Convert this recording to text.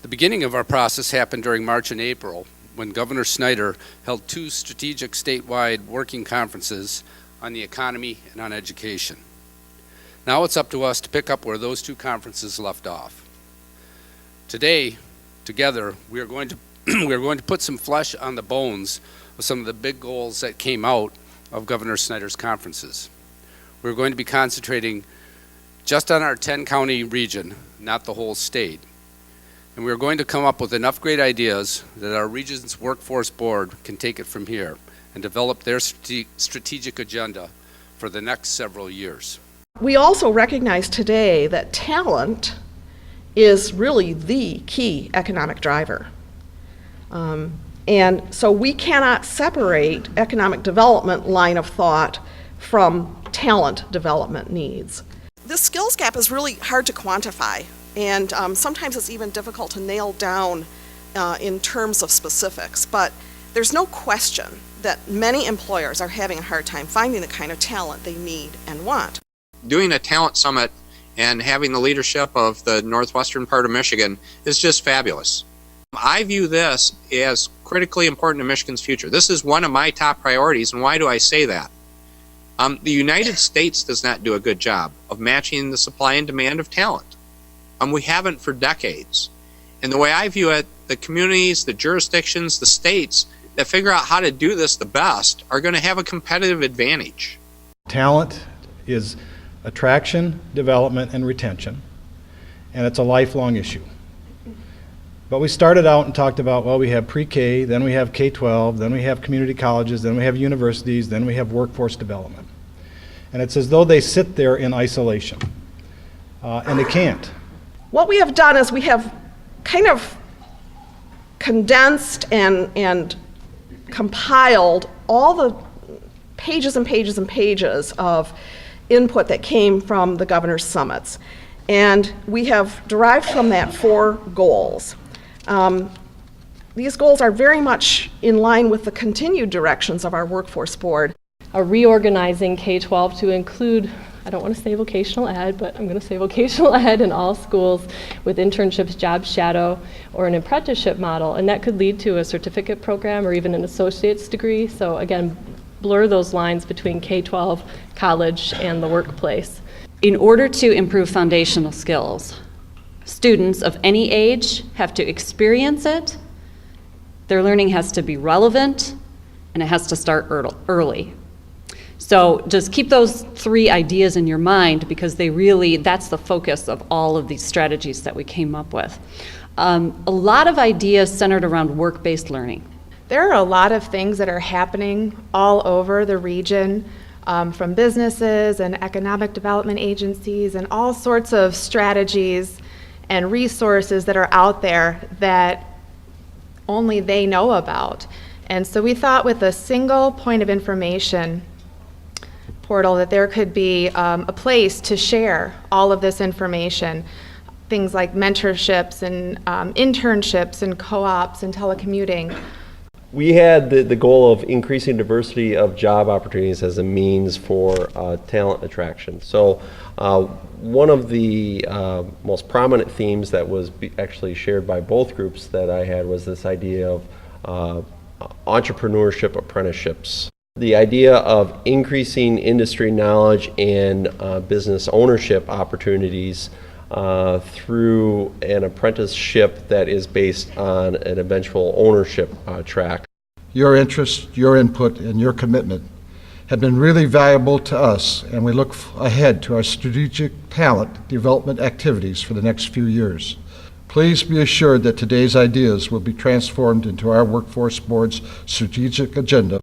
The beginning of our process happened during March and April when Governor Snyder held 2 strategic statewide working conferences on the economy and on education. Now it's up to us to pick up where those 2 conferences left off. Today, together, we are going to put some flesh on the bones of some of the big goals that came out of Governor Snyder's conferences. We're going to be concentrating just on our 10-county region, not the whole state. And we're going to come up with enough great ideas that our region's workforce board can take it from here and develop their strategic agenda for the next several years. We also recognize today that talent is really the key economic driver. And so we cannot separate economic development line of thought from talent development needs. This skills gap is really hard to quantify, and sometimes it's even difficult to nail down in terms of specifics, but there's no question that many employers are having a hard time finding the kind of talent they need and want. Doing a talent summit and having the leadership of the Northwestern part of Michigan is just fabulous. I view this as critically important to Michigan's future. This is one of my top priorities, and why do I say that? The United States does not do a good job of matching the supply and demand of talent. We haven't for decades. And the way I view it, the communities, the jurisdictions, the states that figure out how to do this the best are going to have a competitive advantage. Talent is attraction, development, and retention, and it's a lifelong issue. But we started out and talked about, well, we have pre-K, then we have K-12, then we have community colleges, then we have universities, then we have workforce development. And it's as though they sit there in isolation, and they can't. What we have done is we have kind of condensed and compiled all the pages and pages and pages of input that came from the governor's summits. And we have derived from that 4 goals. These goals are very much in line with the continued directions of our workforce board. Reorganizing K-12 to include, I don't want to say vocational ed, but I'm going to say vocational ed in all schools with internships, job shadow, or an apprenticeship model. And that could lead to a certificate program or even an associate's degree. So again, blur those lines between K-12, college, and the workplace. In order to improve foundational skills, students of any age have to experience it, their learning has to be relevant, and it has to start early. So just keep those 3 ideas in your mind because that's the focus of all of these strategies that we came up with. A lot of ideas centered around work-based learning. There are a lot of things that are happening all over the region, from businesses and economic development agencies and all sorts of strategies and resources that are out there that only they know about. And so we thought with a single point of information portal that there could be a place to share all of this information, things like mentorships and internships and co-ops and telecommuting. We had the goal of increasing diversity of job opportunities as a means for talent attraction. So one of the most prominent themes that was actually shared by both groups that I had was this idea of entrepreneurship apprenticeships. The idea of increasing industry knowledge and business ownership opportunities through an apprenticeship that is based on an eventual ownership track. Your interest, your input, and your commitment have been really valuable to us, and we look ahead to our strategic talent development activities for the next few years. Please be assured that today's ideas will be transformed into our workforce board's strategic agenda